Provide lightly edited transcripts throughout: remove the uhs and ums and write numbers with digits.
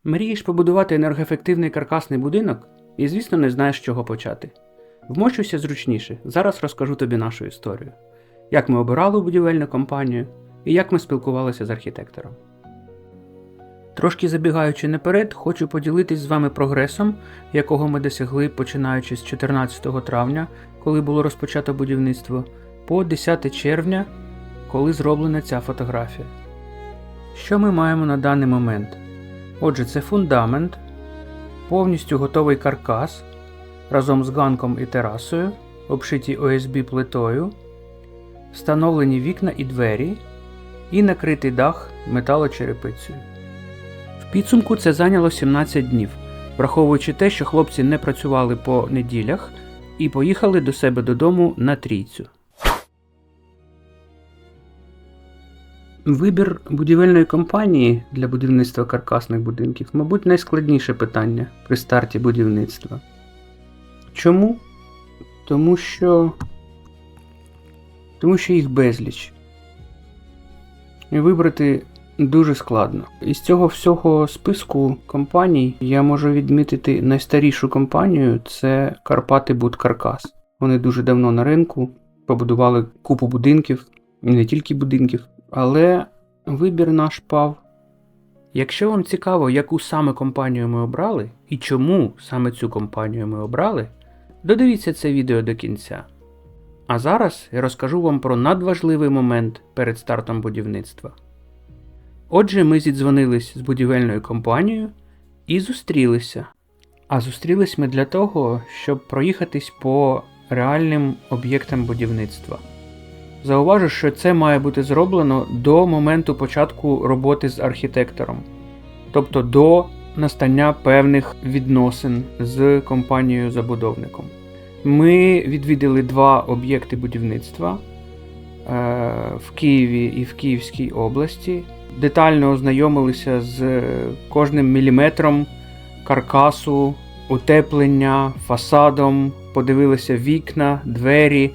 Мрієш побудувати енергоефективний каркасний будинок і, звісно, не знаєш, з чого почати. Вмощуйся зручніше, зараз розкажу тобі нашу історію. Як ми обирали будівельну компанію і як ми спілкувалися з архітектором. Трошки забігаючи наперед, хочу поділитись з вами прогресом, якого ми досягли починаючи з 14 травня, коли було розпочато будівництво, по 10 червня, коли зроблена ця фотографія. Що ми маємо на даний момент? Отже, це фундамент, повністю готовий каркас разом з ганком і терасою, обшиті ОСБ плитою, встановлені вікна і двері і накритий дах металочерепицею. В підсумку це зайняло 17 днів, враховуючи те, що хлопці не працювали по неділях і поїхали до себе додому на Трійцю. Вибір будівельної компанії для будівництва каркасних будинків, мабуть, найскладніше питання при старті будівництва. Чому? Тому що їх безліч. І вибрати дуже складно. Із цього всього списку компаній я можу відмітити найстарішу компанію – це Карпати Будкаркас. Вони дуже давно на ринку, побудували купу будинків, і не тільки будинків. Але вибір наш пав. Якщо вам цікаво, яку саме компанію ми обрали і чому саме цю компанію ми обрали, додивіться це відео до кінця. А зараз я розкажу вам про надважливий момент перед стартом будівництва. Отже, ми зідзвонились з будівельною компанією і зустрілися. А зустрілись ми для того, щоб проїхатись по реальним об'єктам будівництва. Зауважу, що це має бути зроблено до моменту початку роботи з архітектором, тобто до настання певних відносин з компанією-забудовником. Ми відвідали 2 об'єкти будівництва в Києві і в Київській області, детально ознайомилися з кожним міліметром каркасу, утеплення, фасадом, подивилися вікна, двері.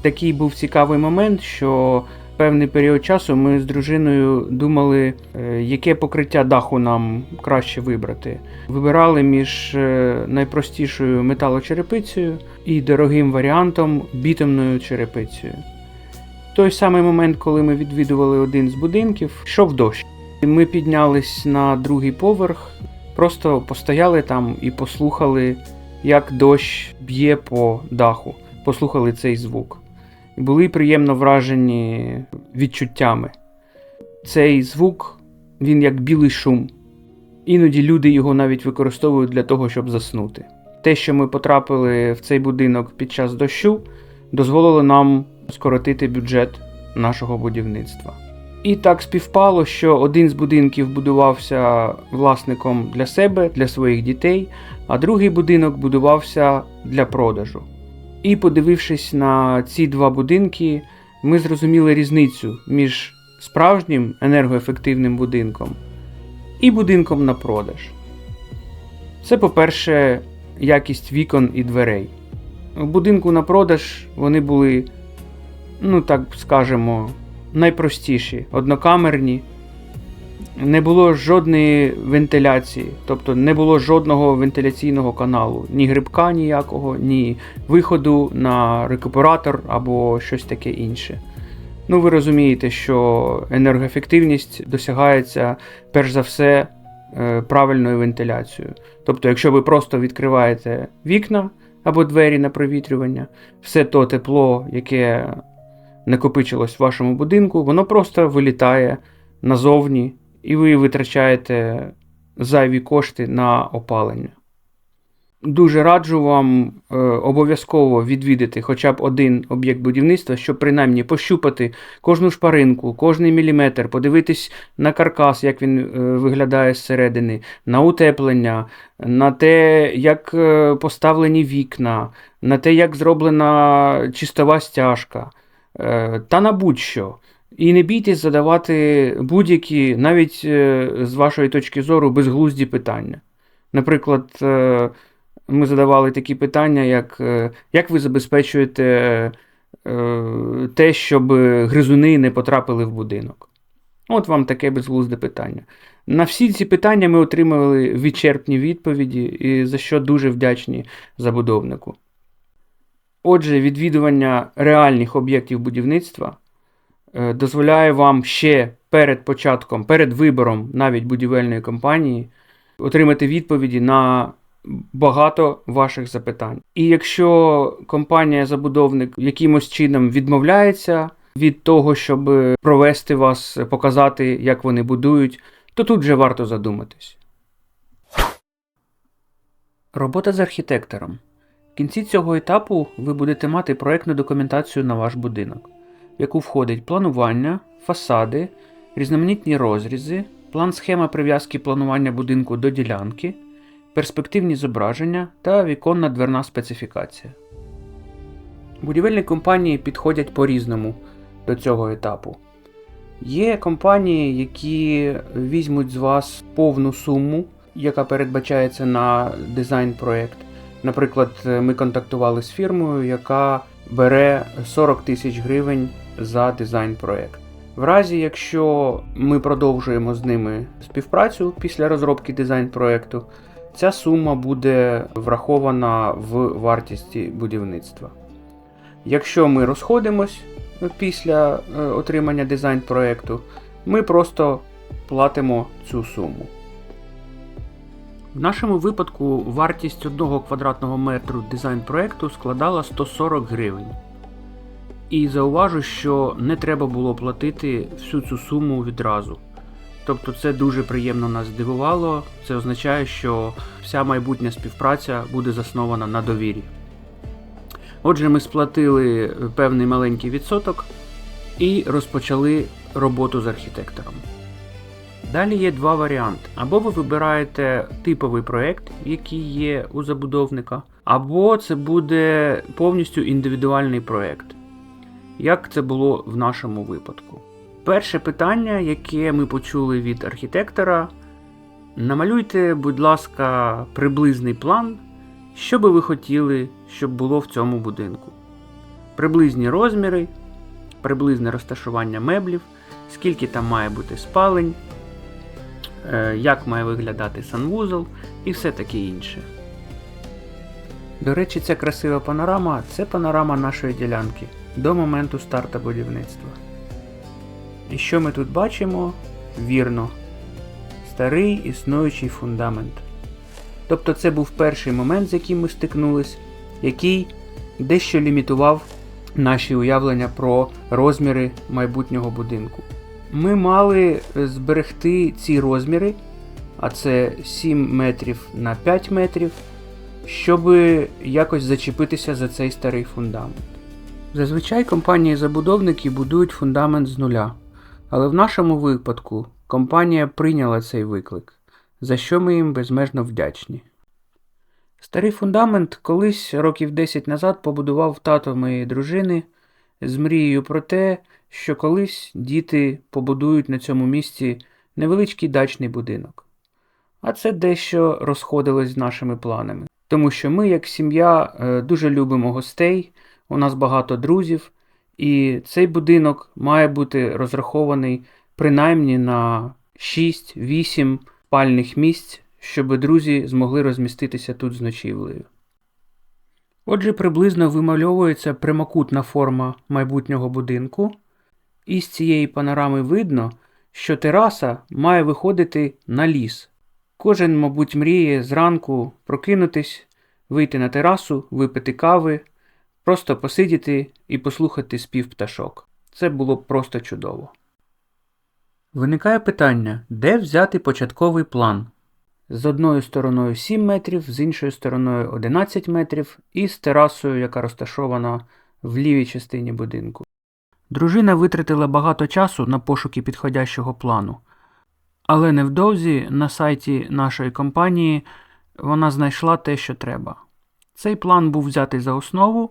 Такий був цікавий момент, що певний період часу ми з дружиною думали, яке покриття даху нам краще вибрати. Вибирали між найпростішою металочерепицею і дорогим варіантом бітумною черепицею. В той самий момент, коли ми відвідували один з будинків, йшов дощ. Ми піднялись на 2-й поверх, просто постояли там і послухали, як дощ б'є по даху. Послухали цей звук. І були приємно вражені відчуттями. Цей звук, він як білий шум. Іноді люди його навіть використовують для того, щоб заснути. Те, що ми потрапили в цей будинок під час дощу, дозволило нам скоротити бюджет нашого будівництва. І так співпало, що один з будинків будувався власником для себе, для своїх дітей, а другий будинок будувався для продажу. І подивившись на ці 2 будинки, ми зрозуміли різницю між справжнім енергоефективним будинком і будинком на продаж. Це, по-перше, якість вікон і дверей. У будинку на продаж вони були, так скажемо, найпростіші, однокамерні. Не було жодної вентиляції, тобто не було жодного вентиляційного каналу, ні грибка ніякого, ні виходу на рекуператор або щось таке інше. Ви розумієте, що енергоефективність досягається перш за все правильною вентиляцією. Тобто, якщо ви просто відкриваєте вікна або двері на провітрювання, все то тепло, яке накопичилось в вашому будинку, воно просто вилітає назовні, і ви витрачаєте зайві кошти на опалення. Дуже раджу вам обов'язково відвідати хоча б один об'єкт будівництва, щоб принаймні пощупати кожну шпаринку, кожний міліметр, подивитись на каркас, як він виглядає зсередини, на утеплення, на те, як поставлені вікна, на те, як зроблена чистова стяжка, та на будь-що. І не бійтесь задавати будь-які, навіть з вашої точки зору, безглузді питання. Наприклад, ми задавали такі питання, як ви забезпечуєте те, щоб гризуни не потрапили в будинок. От вам таке безглузде питання. На всі ці питання ми отримали відчерпні відповіді, і за що дуже вдячні забудовнику. Отже, відвідування реальних об'єктів будівництва дозволяє вам ще перед вибором навіть будівельної компанії отримати відповіді на багато ваших запитань. І якщо компанія-забудовник якимось чином відмовляється від того, щоб провести вас, показати, як вони будують, то тут вже варто задуматись. Робота з архітектором. В кінці цього етапу ви будете мати проєктну документацію на ваш будинок, в яку входить планування, фасади, різноманітні розрізи, план-схема прив'язки планування будинку до ділянки, перспективні зображення та віконна дверна специфікація. Будівельні компанії підходять по-різному до цього етапу. Є компанії, які візьмуть з вас повну суму, яка передбачається на дизайн-проєкт. Наприклад, ми контактували з фірмою, яка бере 40 тисяч гривень за дизайн-проєкт. В разі, якщо ми продовжуємо з ними співпрацю після розробки дизайн-проєкту, ця сума буде врахована в вартості будівництва. Якщо ми розходимось після отримання дизайн-проєкту, ми просто платимо цю суму. В нашому випадку вартість 1 квадратного метру дизайн-проєкту складала 140 гривень. І зауважу, що не треба було платити всю цю суму відразу. Тобто це дуже приємно нас здивувало, це означає, що вся майбутня співпраця буде заснована на довірі. Отже, ми сплатили певний маленький відсоток і розпочали роботу з архітектором. Далі є два варіанти. Або ви вибираєте типовий проєкт, який є у забудовника, або це буде повністю індивідуальний проєкт, як це було в нашому випадку. Перше питання, яке ми почули від архітектора: намалюйте, будь ласка, приблизний план, що би ви хотіли, щоб було в цьому будинку. Приблизні розміри, приблизне розташування меблів, скільки там має бути спалень, як має виглядати санвузол і все таке інше. До речі, ця красива панорама – це панорама нашої ділянки до моменту старту будівництва. І що ми тут бачимо? Вірно, старий існуючий фундамент. Тобто це був перший момент, з яким ми стикнулись, який дещо лімітував наші уявлення про розміри майбутнього будинку. Ми мали зберегти ці розміри, а це 7 метрів на 5 метрів, щоб якось зачепитися за цей старий фундамент. Зазвичай компанії-забудовники будують фундамент з нуля, але в нашому випадку компанія прийняла цей виклик, за що ми їм безмежно вдячні. Старий фундамент колись років 10 назад побудував тато моєї дружини з мрією про те, що колись діти побудують на цьому місці невеличкий дачний будинок. А це дещо розходилось з нашими планами. Тому що ми, як сім'я, дуже любимо гостей, у нас багато друзів, і цей будинок має бути розрахований принаймні на 6-8 спальних місць, щоб друзі змогли розміститися тут з ночівлею. Отже, приблизно вимальовується прямокутна форма майбутнього будинку, і з цієї панорами видно, що тераса має виходити на ліс. Кожен, мабуть, мріє зранку прокинутись, вийти на терасу, випити кави, просто посидіти і послухати спів пташок. Це було б просто чудово. Виникає питання, де взяти початковий план? З одною стороною 7 метрів, з іншою стороною 11 метрів і з терасою, яка розташована в лівій частині будинку. Дружина витратила багато часу на пошуки підходящого плану, але невдовзі на сайті нашої компанії вона знайшла те, що треба. Цей план був взятий за основу,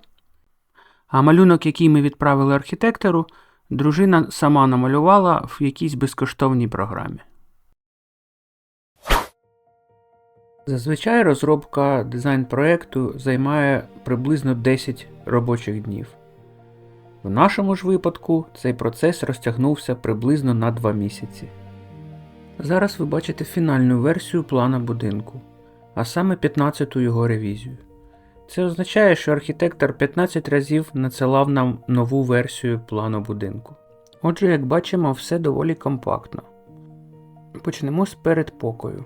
а малюнок, який ми відправили архітектору, дружина сама намалювала в якійсь безкоштовній програмі. Зазвичай розробка дизайн-проєкту займає приблизно 10 робочих днів. В нашому ж випадку цей процес розтягнувся приблизно на 2 місяці. Зараз ви бачите фінальну версію плана будинку, а саме 15-ту його ревізію. Це означає, що архітектор 15 разів надсилав нам нову версію плану будинку. Отже, як бачимо, все доволі компактно. Почнемо з передпокою.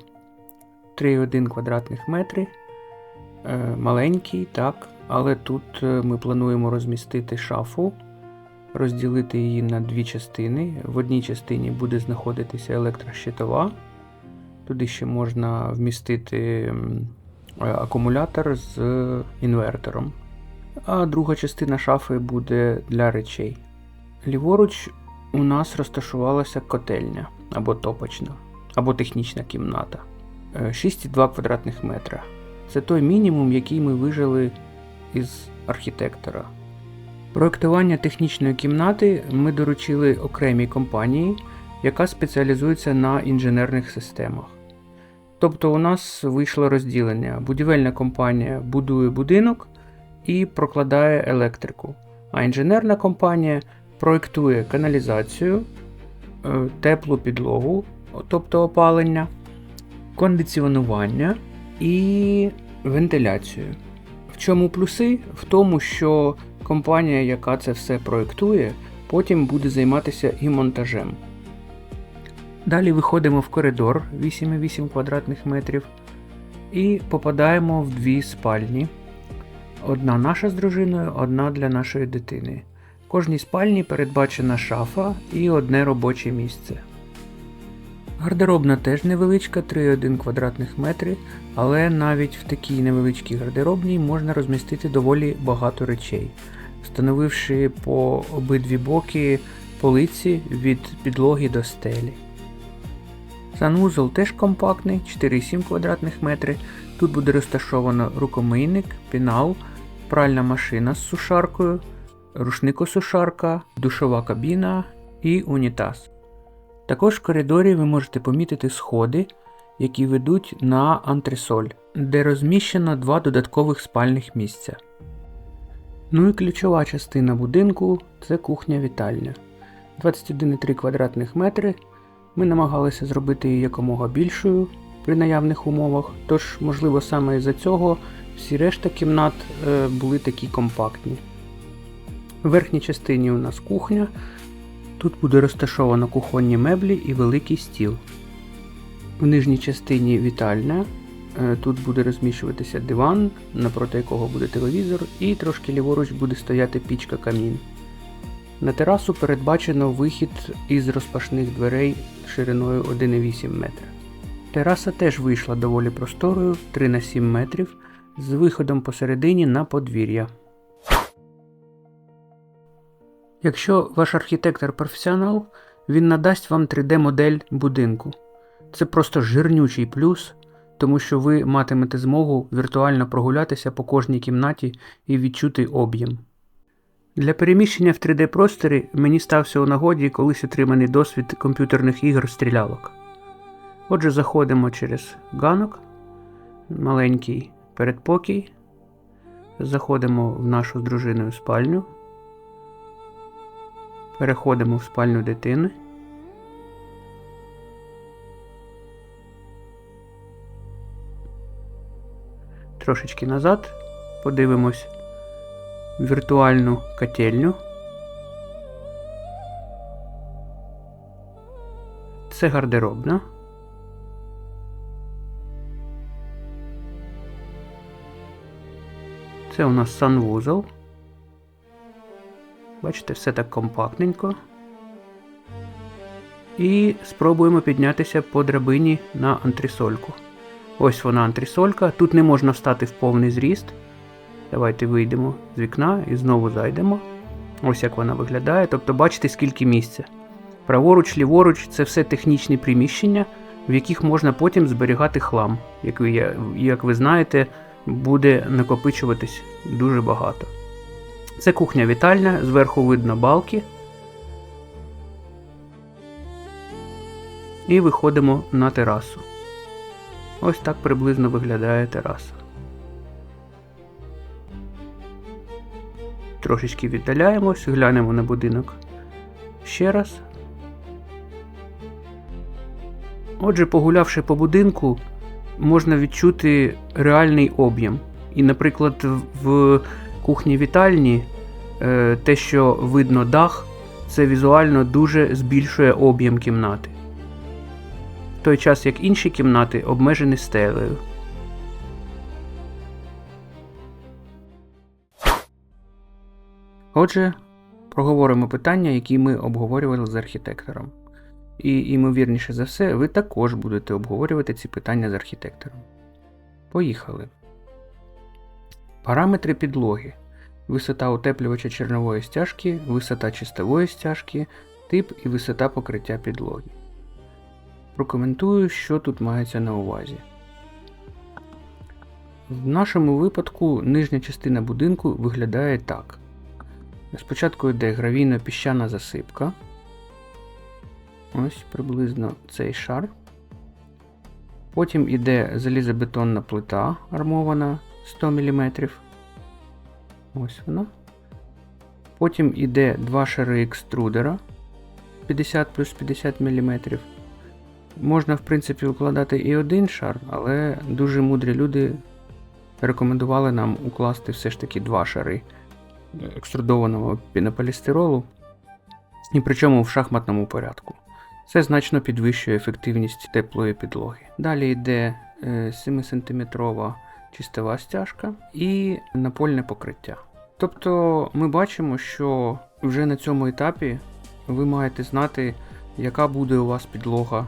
3,1 квадратних метри. Маленький, так, але тут ми плануємо розмістити шафу, розділити її на дві частини. В одній частині буде знаходитися електрощитова. Туди ще можна вмістити акумулятор з інвертором. А друга частина шафи буде для речей. Ліворуч у нас розташувалася котельня, або топочна, або технічна кімната. 6,2 квадратних метра. Це той мінімум, який ми вижили із архітектора. Проектування технічної кімнати ми доручили окремій компанії, яка спеціалізується на інженерних системах. Тобто у нас вийшло розділення. Будівельна компанія будує будинок і прокладає електрику, а інженерна компанія проектує каналізацію, теплу підлогу, тобто опалення, кондиціонування і вентиляцію. В чому плюси? В тому, що компанія, яка це все проектує, потім буде займатися і монтажем. Далі виходимо в коридор 8,8 квадратних метрів і попадаємо в дві спальні. Одна наша з дружиною, одна для нашої дитини. В кожній спальні передбачена шафа і одне робоче місце. Гардеробна теж невеличка, 3,1 квадратних метри, але навіть в такій невеличкій гардеробній можна розмістити доволі багато речей, встановивши по обидві боки полиці від підлоги до стелі. Санвузол теж компактний, 4,7 квадратних метри. Тут буде розташовано рукомийник, пінал, пральна машина з сушаркою, рушникосушарка, душова кабіна і унітаз. Також в коридорі ви можете помітити сходи, які ведуть на антресоль, де розміщено два додаткових спальних місця. Ну і ключова частина будинку – це кухня-вітальня. 21,3 квадратних метри. Ми намагалися зробити її якомога більшою при наявних умовах, тож, можливо, саме із-за цього всі решта кімнат були такі компактні. В верхній частині у нас кухня. Тут буде розташовано кухонні меблі і великий стіл. В нижній частині вітальня. Тут буде розміщуватися диван, напроти якого буде телевізор, і трошки ліворуч буде стояти пічка-камін. На терасу передбачено вихід із розпашних дверей шириною 1,8 метра. Тераса теж вийшла доволі просторою, 3 на 7 метрів, з виходом посередині на подвір'я. Якщо ваш архітектор професіонал, він надасть вам 3D-модель будинку. Це просто жирнючий плюс, тому що ви матимете змогу віртуально прогулятися по кожній кімнаті і відчути об'єм. Для переміщення в 3D-просторі мені стався у нагоді колись отриманий досвід комп'ютерних ігор-стрілялок. Отже, заходимо через ганок, маленький передпокій, заходимо в нашу з дружиною спальню, переходимо в спальню дитини, трошечки назад, подивимось віртуальну котельню. Це гардеробна. Це у нас санвузол. Бачите, все так компактненько. І спробуємо піднятися по драбині на антресольку. Ось вона антресолька. Тут не можна встати в повний зріст. Давайте вийдемо з вікна і знову зайдемо. Ось як вона виглядає. Тобто бачите, скільки місця. Праворуч, ліворуч – це все технічні приміщення, в яких можна потім зберігати хлам. Як ви знаєте, буде накопичуватись дуже багато. Це кухня-вітальня, зверху видно балки. І виходимо на терасу. Ось так приблизно виглядає тераса. Трошечки віддаляємось, глянемо на будинок ще раз. Отже, погулявши по будинку, можна відчути реальний об'єм. І, наприклад, в кухні-вітальні те, що видно дах, це візуально дуже збільшує об'єм кімнати. В той час, як інші кімнати обмежені стелею. Отже, проговоримо питання, які ми обговорювали з архітектором. І, ймовірніше за все, ви також будете обговорювати ці питання з архітектором. Поїхали. Параметри підлоги. Висота утеплювача чернової стяжки, висота чистової стяжки, тип і висота покриття підлоги. Прокоментую, що тут мається на увазі. В нашому випадку нижня частина будинку виглядає так. Спочатку йде гравійно-піщана засипка. Ось приблизно цей шар. Потім йде залізобетонна плита армована 100 мм. Ось вона. Потім йде два шари екструдера 50 плюс 50 мм. Можна, в принципі, укладати і один шар, але дуже мудрі люди рекомендували нам укласти все ж таки два шари екструдованого пінополістиролу, і причому в шахматному порядку. Це значно підвищує ефективність теплої підлоги. Далі йде 7-см чистова стяжка і напольне покриття. Тобто ми бачимо, що вже на цьому етапі ви маєте знати, яка буде у вас підлога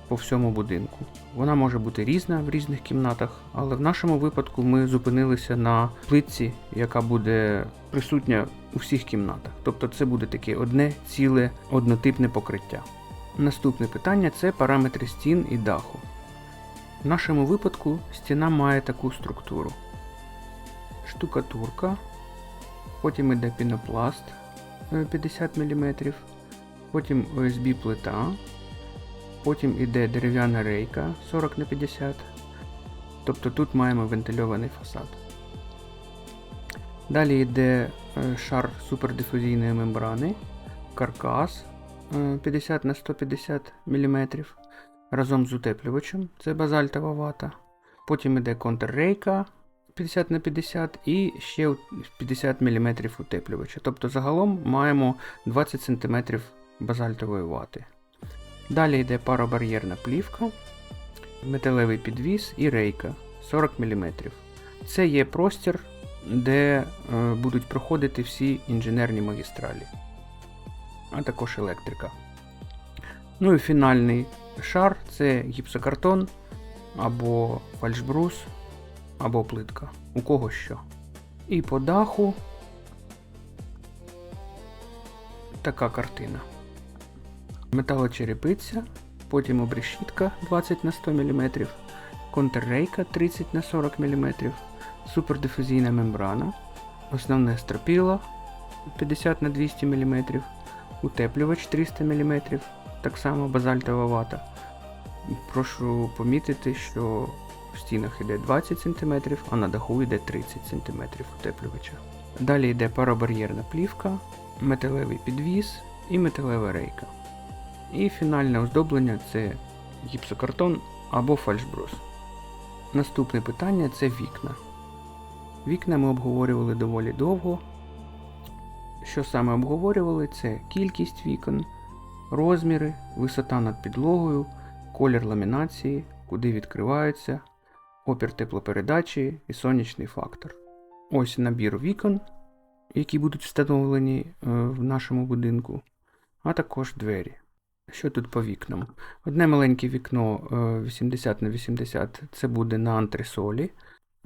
по всьому будинку. Вона може бути різна в різних кімнатах, але в нашому випадку ми зупинилися на плитці, яка буде присутня у всіх кімнатах. Тобто це буде таке одне ціле однотипне покриття. Наступне питання – це параметри стін і даху. В нашому випадку стіна має таку структуру. Штукатурка, потім йде пінопласт 50 мм, потім ОСБ плита, потім йде дерев'яна рейка 40х50, тобто тут маємо вентильований фасад. Далі йде шар супердифузійної мембрани, каркас 50х150 мм разом з утеплювачем, це базальтова вата. Потім йде контррейка 50х50 і ще 50 мм утеплювача. Тобто загалом маємо 20 см базальтової вати. Далі йде паробар'єрна плівка, металевий підвіс і рейка 40 мм. Це є простір, де будуть проходити всі інженерні магістралі, а також електрика. Ну і фінальний шар – це гіпсокартон, або фальшбрус, або плитка. У кого що. І по даху така картина. Металочерепиця, потім обрешітка 20х100 мм, контррейка 30х40 мм, супердифузійна мембрана, основне стропіло 50х200 мм, утеплювач 300 мм, так само базальтова вата. Прошу помітити, що в стінах йде 20 см, а на даху йде 30 см утеплювача. Далі йде паробар'єрна плівка, металевий підвіс і металева рейка. І фінальне оздоблення – це гіпсокартон або фальшбрус. Наступне питання – це вікна. Вікна ми обговорювали доволі довго. Що саме обговорювали? Це кількість вікон, розміри, висота над підлогою, колір ламінації, куди відкриваються, опір теплопередачі і сонячний фактор. Ось набір вікон, які будуть встановлені в нашому будинку, а також двері. Що тут по вікнам? Одне маленьке вікно 80х80 це буде на антресолі,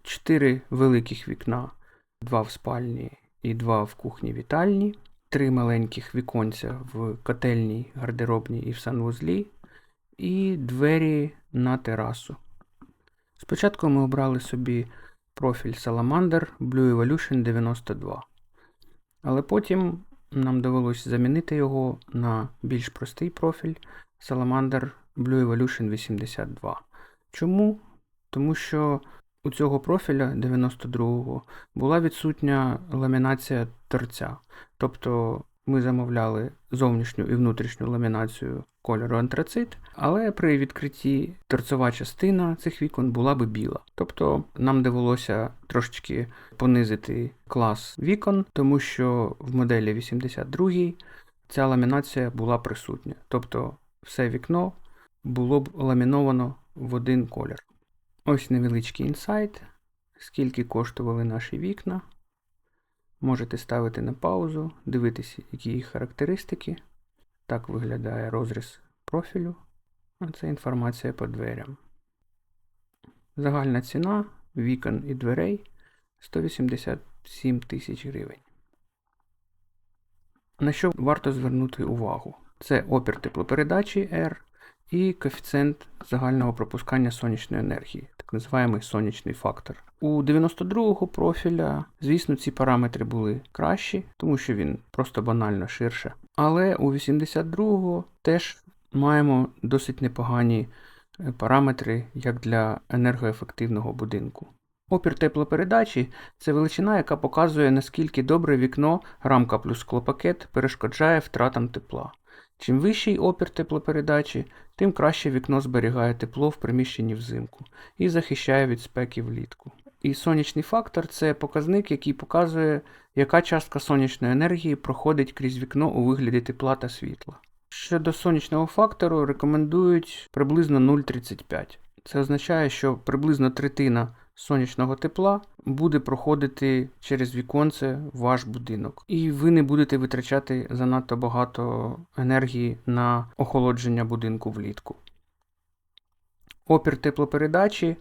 4 великих вікна, 2 в спальні і 2 в кухні-вітальні, 3 маленьких віконця в котельній, гардеробній і в санвузлі, і двері на терасу. Спочатку ми обрали собі профіль Salamander Blue Evolution 92, але потім нам довелося замінити його на більш простий профіль Salamander Blue Evolution 82. Чому? Тому що у цього профіля 92-го була відсутня ламінація торця. Тобто ми замовляли зовнішню і внутрішню ламінацію кольору антрацит, але при відкритті торцова частина цих вікон була би біла. Тобто нам довелося трошечки понизити клас вікон, тому що в моделі 82 ця ламінація була присутня. Тобто все вікно було б ламіновано в один колір. Ось невеличкий інсайт, скільки коштували наші вікна. Можете ставити на паузу, дивитися, які їх характеристики. Так виглядає розріз профілю. А це інформація по дверям. Загальна ціна вікон і дверей 187 тисяч гривень. На що варто звернути увагу? Це опір теплопередачі R і коефіцієнт загального пропускання сонячної енергії, так називаємий сонячний фактор. У 92-го профіля, звісно, ці параметри були кращі, тому що він просто банально ширше. Але у 82-го теж маємо досить непогані параметри, як для енергоефективного будинку. Опір теплопередачі – це величина, яка показує, наскільки добре вікно, рамка плюс склопакет перешкоджає втратам тепла. Чим вищий опір теплопередачі, тим краще вікно зберігає тепло в приміщенні взимку і захищає від спеки влітку. І сонячний фактор – це показник, який показує, яка частка сонячної енергії проходить крізь вікно у вигляді тепла та світла. Щодо сонячного фактору рекомендують приблизно 0,35. Це означає, що приблизно третина сонячного тепла буде проходити через віконце в ваш будинок. І ви не будете витрачати занадто багато енергії на охолодження будинку влітку. Опір теплопередачі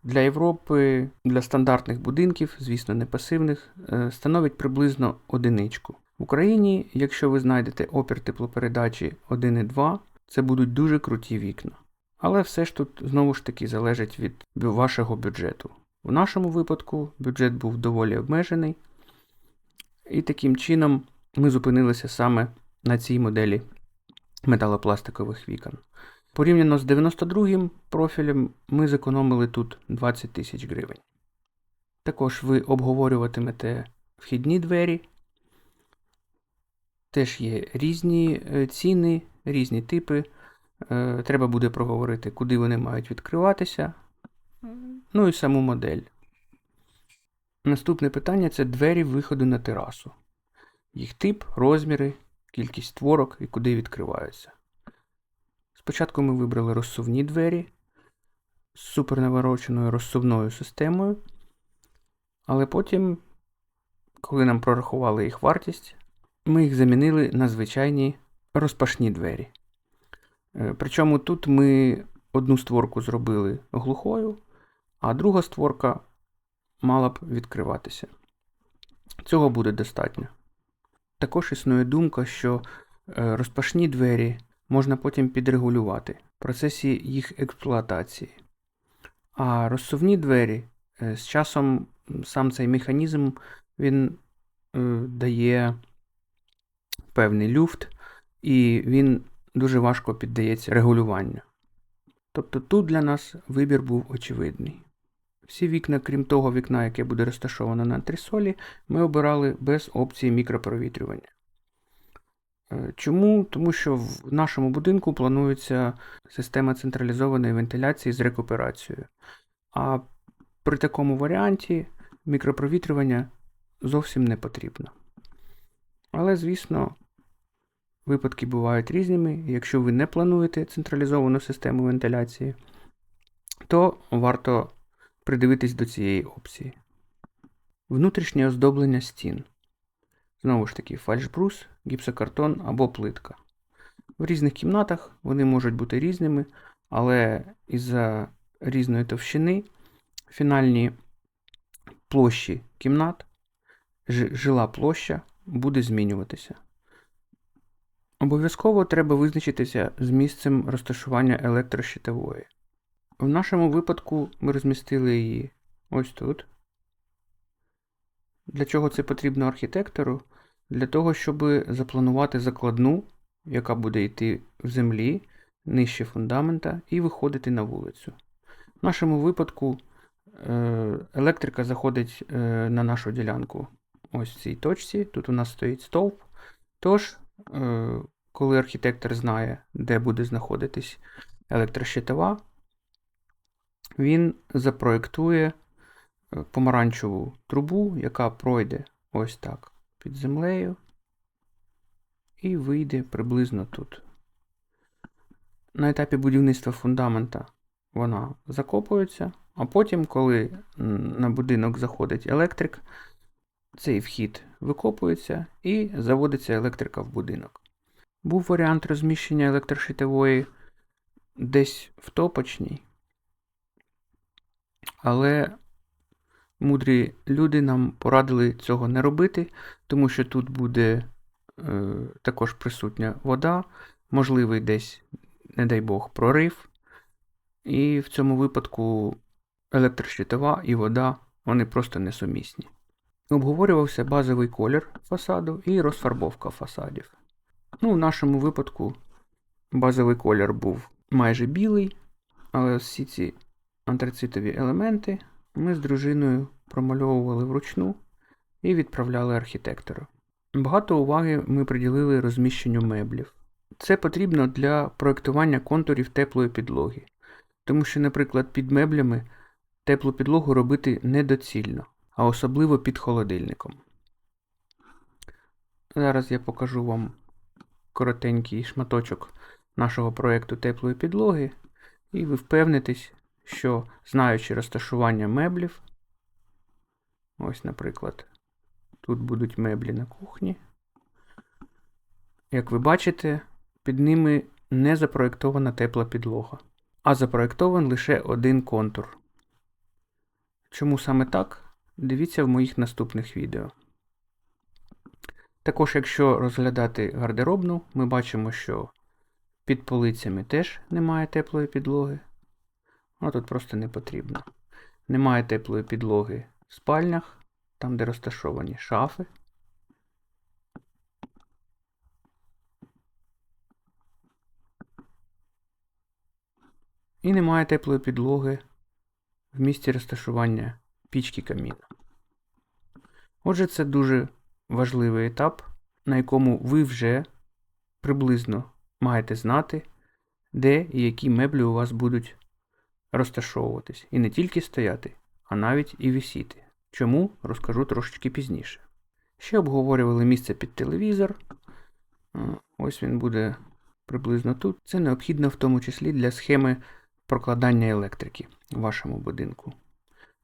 для Європи, для стандартних будинків, звісно не пасивних, становить приблизно 1. В Україні, якщо ви знайдете опір теплопередачі 1,2, це будуть дуже круті вікна. Але все ж тут знову ж таки залежить від вашого бюджету. В нашому випадку бюджет був доволі обмежений, і таким чином ми зупинилися саме на цій моделі металопластикових вікон. Порівняно з 92-м профілем ми зекономили тут 20 тисяч гривень. Також ви обговорюватимете вхідні двері. Теж є різні ціни, різні типи. Треба буде проговорити, куди вони мають відкриватися. Ну і саму модель. Наступне питання – це двері виходу на терасу. Їх тип, розміри, кількість створок і куди відкриваються. Спочатку ми вибрали розсувні двері з супернавороченою розсувною системою, але потім, коли нам прорахували їх вартість, ми їх замінили на звичайні розпашні двері. Причому тут ми одну створку зробили глухою, а друга створка мала б відкриватися. Цього буде достатньо. Також існує думка, що розпашні двері можна потім підрегулювати в процесі їх експлуатації. А розсувні двері, з часом сам цей механізм, він дає певний люфт, і він дуже важко піддається регулюванню. Тобто тут для нас вибір був очевидний. Всі вікна, крім того вікна, яке буде розташовано на антресолі, ми обирали без опції мікропровітрювання. Чому? Тому що в нашому будинку планується система централізованої вентиляції з рекуперацією. А при такому варіанті мікропровітрювання зовсім не потрібно. Але, звісно, випадки бувають різними. Якщо ви не плануєте централізовану систему вентиляції, то варто придивитись до цієї опції. Внутрішнє оздоблення стін. Знову ж таки, фальшбрус, гіпсокартон або плитка. В різних кімнатах вони можуть бути різними, але із-за різної товщини фінальні площі кімнат, жила площа буде змінюватися. Обов'язково треба визначитися з місцем розташування електрощитової. В нашому випадку ми розмістили її ось тут. Для чого це потрібно архітектору? Для того, щоб запланувати закладну, яка буде йти в землі, нижче фундамента, і виходити на вулицю. В нашому випадку електрика заходить на нашу ділянку ось в цій точці. Тут у нас стоїть стовп, Тож, коли архітектор знає, де буде знаходитись електрощитова, він запроєктує помаранчеву трубу, яка пройде ось так під землею і вийде приблизно тут. На етапі будівництва фундамента вона закопується, а потім, коли на будинок заходить електрик, цей вхід викопується і заводиться електрика в будинок. Був варіант розміщення електрощитової десь в топочній, але мудрі люди нам порадили цього не робити, тому що тут буде також присутня вода, можливий десь, не дай Бог, прорив. І в цьому випадку електрощитова і вода, вони просто несумісні. Обговорювався базовий колір фасаду і розфарбовка фасадів. В нашому випадку базовий колір був майже білий, але всі ці антрацитові елементи ми з дружиною промальовували вручну і відправляли архітектору. Багато уваги ми приділили розміщенню меблів. Це потрібно для проєктування контурів теплої підлоги. Тому що, наприклад, під меблями теплу підлогу робити недоцільно, а особливо під холодильником. Зараз я покажу вам коротенький шматочок нашого проєкту теплої підлоги, і ви впевнитесь, що, знаючи розташування меблів, ось, наприклад, тут будуть меблі на кухні. Як ви бачите, під ними не запроєктована тепла підлога, а запроєктований лише один контур. Чому саме так? Дивіться в моїх наступних відео. Також, якщо розглядати гардеробну, ми бачимо, що під полицями теж немає теплої підлоги. Тут просто не потрібно. Немає теплої підлоги в спальнях, там де розташовані шафи. І немає теплої підлоги в місці розташування пічки каміна. Отже, це дуже важливий етап, на якому ви вже приблизно маєте знати, де і які меблі у вас будуть розташовуватись. І не тільки стояти, а навіть і висіти. Чому, розкажу трошечки пізніше. Ще обговорювали місце під телевізор. Ось він буде приблизно тут. Це необхідно в тому числі для схеми прокладання електрики в вашому будинку.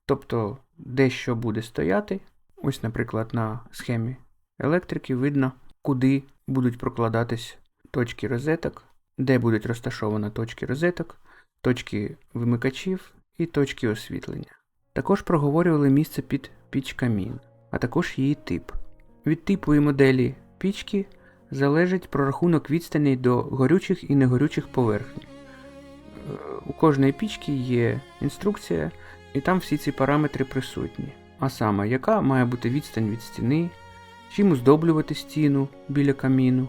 Тобто, де що буде стояти, ось, наприклад, на схемі електрики видно, куди будуть прокладатись точки розеток, де будуть розташовані точки розеток, точки вимикачів і точки освітлення. Також проговорювали місце під піч-камін, а також її тип. Від типу і моделі пічки залежить прорахунок відстаней до горючих і негорючих поверхень. У кожної пічки є інструкція, і там всі ці параметри присутні. А саме, яка має бути відстань від стіни, чим оздоблювати стіну біля каміну.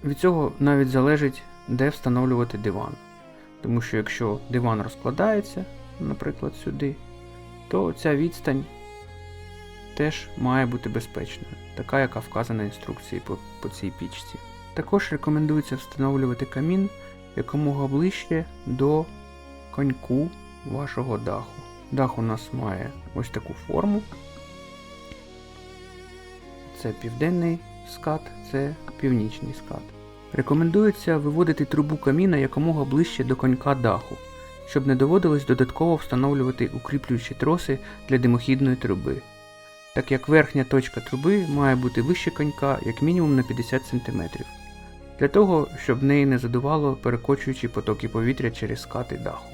Від цього навіть залежить, де встановлювати диван. Тому що якщо диван розкладається, наприклад, сюди, то ця відстань теж має бути безпечною, така, яка вказана в інструкції по цій пічці. Також рекомендується встановлювати камін якомога ближче до коньку вашого даху. Дах у нас має ось таку форму. Це південний скат, це північний скат. Рекомендується виводити трубу каміна якомога ближче до конька даху, щоб не доводилось додатково встановлювати укріплюючі троси для димохідної труби, так як верхня точка труби має бути вище конька як мінімум на 50 см, для того, щоб неї не задувало перекочуючі потоки повітря через скати даху.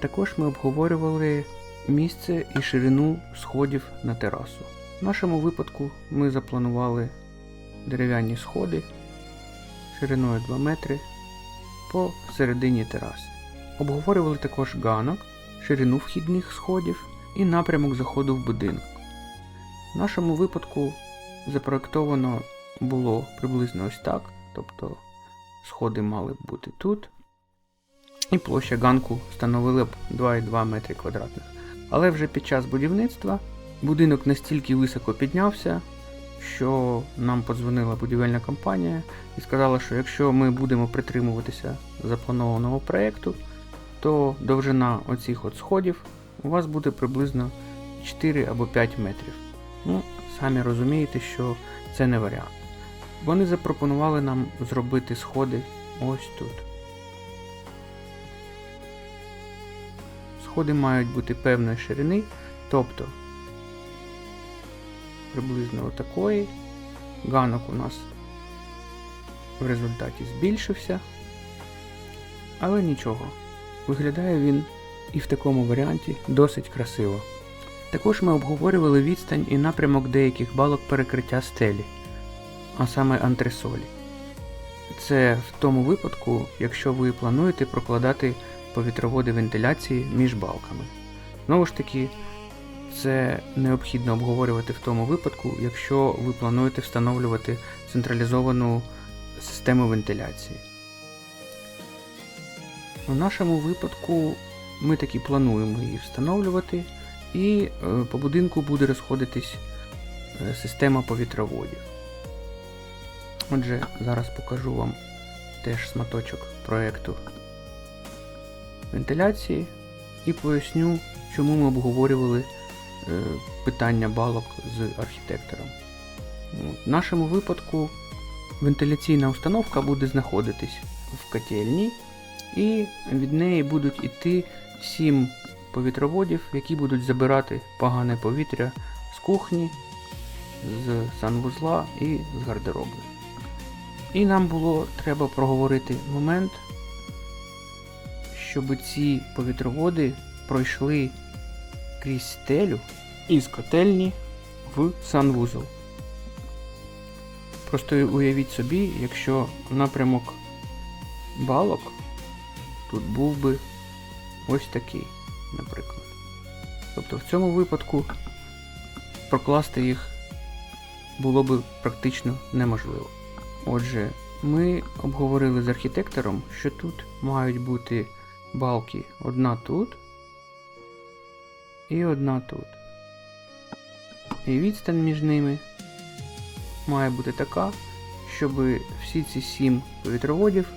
Також ми обговорювали місце і ширину сходів на терасу. В нашому випадку ми запланували дерев'яні сходи шириною 2 метри по середині тераси. Обговорювали також ганок, ширину вхідних сходів і напрямок заходу в будинок. В нашому випадку запроєктовано було приблизно ось так, тобто сходи мали б бути тут, і площа ганку становила б 2,2 метри квадратних. Але вже під час будівництва будинок настільки високо піднявся, що нам подзвонила будівельна компанія і сказала, що якщо ми будемо притримуватися запланованого проєкту, то довжина оцих от сходів у вас буде приблизно 4 або 5 метрів. Ну, самі розумієте, що це не варіант. Вони запропонували нам зробити сходи ось тут. Сходи мають бути певної ширини, тобто приблизно отакої. Ганок у нас в результаті збільшився, але нічого. Виглядає він і в такому варіанті досить красиво. Також ми обговорювали відстань і напрямок деяких балок перекриття стелі, а саме антресолі. Це в тому випадку, якщо ви плануєте прокладати повітроводи вентиляції між балками. Знову ж таки, це необхідно обговорювати в тому випадку, якщо ви плануєте встановлювати централізовану систему вентиляції. У нашому випадку ми таки плануємо її встановлювати, і по будинку буде розходитись система повітроводів. Отже, зараз покажу вам теж шматочок проєкту вентиляції і поясню, чому ми обговорювали питання балок з архітектором. В нашому випадку вентиляційна установка буде знаходитись в котельні, і від неї будуть йти 7 повітроводів, які будуть забирати погане повітря з кухні, з санвузла і з гардеробу. І нам було треба проговорити момент, щоб ці повітроводи пройшли крізь стелю із котельні в санвузол. Просто уявіть собі, якщо напрямок балок тут був би ось такий, наприклад. Тобто в цьому випадку прокласти їх було би практично неможливо. Отже, ми обговорили з архітектором, що тут мають бути балки одна тут і одна тут. І відстань між ними має бути така, щоб всі ці 7 повітроводів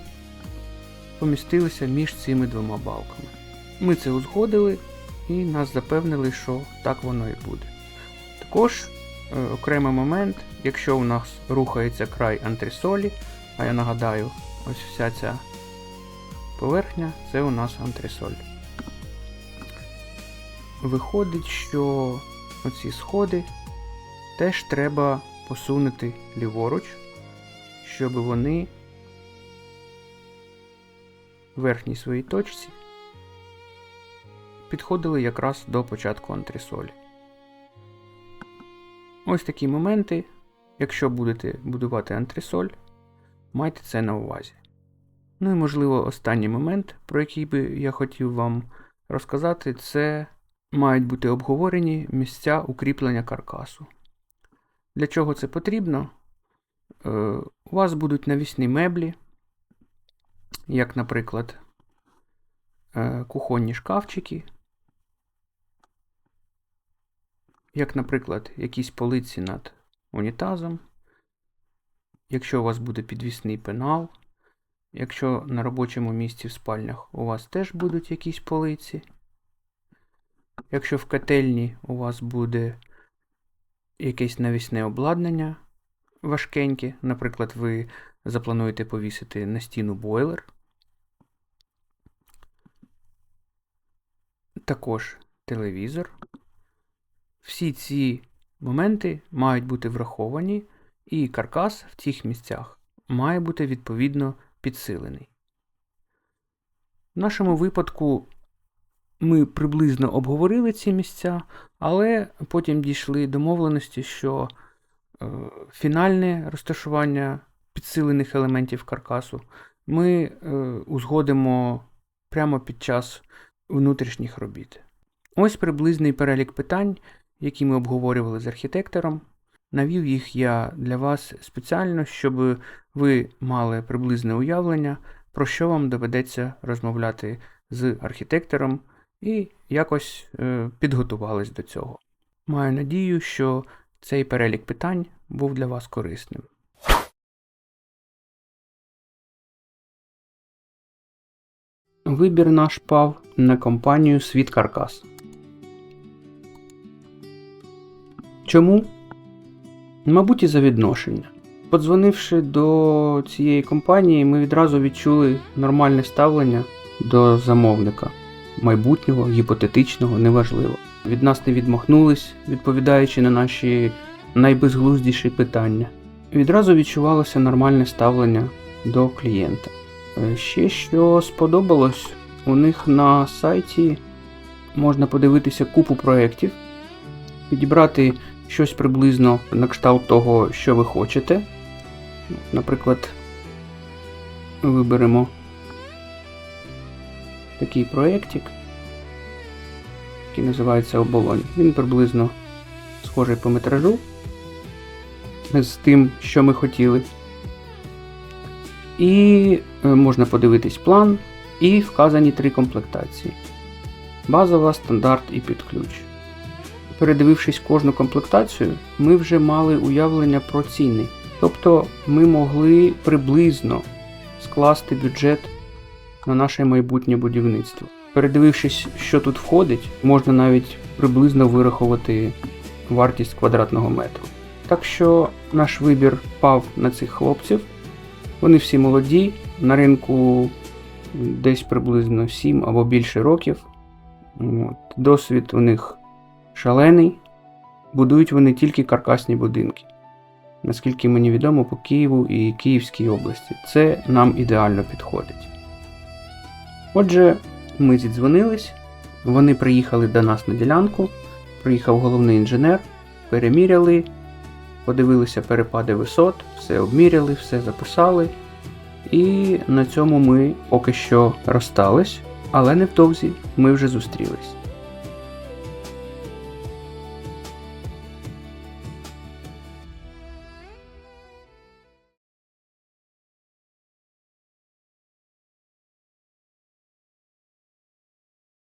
помістилися між цими двома балками. Ми це узгодили і нас запевнили, що так воно і буде. Також окремий момент, якщо у нас рухається край антресолі, а я нагадаю, ось вся ця поверхня, це у нас антресоль. Виходить, що оці сходи теж треба посунути ліворуч, щоб вони в верхній своїй точці підходили якраз до початку антресолі. Ось такі моменти, якщо будете будувати антресоль, майте це на увазі. Ну і можливо останній момент, про який би я хотів вам розказати, це мають бути обговорені місця укріплення каркасу. Для чого це потрібно? У вас будуть навісні меблі, як, наприклад, кухонні шкафчики, як, наприклад, якісь полиці над унітазом, якщо у вас буде підвісний пенал, якщо на робочому місці в спальнях у вас теж будуть якісь полиці, якщо в котельні у вас буде якесь навісне обладнання важкеньке, наприклад, ви заплануєте повісити на стіну бойлер, також телевізор. Всі ці моменти мають бути враховані, і каркас в цих місцях має бути відповідно підсилений. В нашому випадку ми приблизно обговорили ці місця, але потім дійшли домовленості, що фінальне розташування підсилених елементів каркасу ми узгодимо прямо під час внутрішніх робіт. Ось приблизний перелік питань, які ми обговорювали з архітектором. Навів їх я для вас спеціально, щоб ви мали приблизне уявлення, про що вам доведеться розмовляти з архітектором і якось підготувались до цього. Маю надію, що цей перелік питань був для вас корисним. Вибір наш пав на компанію «Світ Каркас». Чому? Мабуть, із-за відношення. Подзвонивши до цієї компанії, ми відразу відчули нормальне ставлення до замовника. Майбутнього, гіпотетичного, неважливо. Від нас не відмахнулись, відповідаючи на наші найбезглуздіші питання. Відразу відчувалося нормальне ставлення до клієнта. Ще що сподобалось, у них на сайті можна подивитися купу проєктів, підібрати щось приблизно на кшталт того, що ви хочете. Наприклад, виберемо такий проєктик, який називається «Оболонь». Він приблизно схожий по метражу з тим, що ми хотіли. І можна подивитись план і вказані 3 комплектації. Базова, стандарт і під ключ. Передивившись кожну комплектацію, ми вже мали уявлення про ціни. Тобто ми могли приблизно скласти бюджет на наше майбутнє будівництво. Передивившись, що тут входить, можна навіть приблизно вирахувати вартість квадратного метру. Так що наш вибір пав на цих хлопців. Вони всі молоді, на ринку десь приблизно 7 або більше років. Досвід у них шалений. Будують вони тільки каркасні будинки. Наскільки мені відомо, по Києву і Київській області. Це нам ідеально підходить. Отже, ми зідзвонились, вони приїхали до нас на ділянку, приїхав головний інженер, переміряли, подивилися перепади висот, все обміряли, все записали. І на цьому ми поки що розстались, але невдовзі ми вже зустрілись.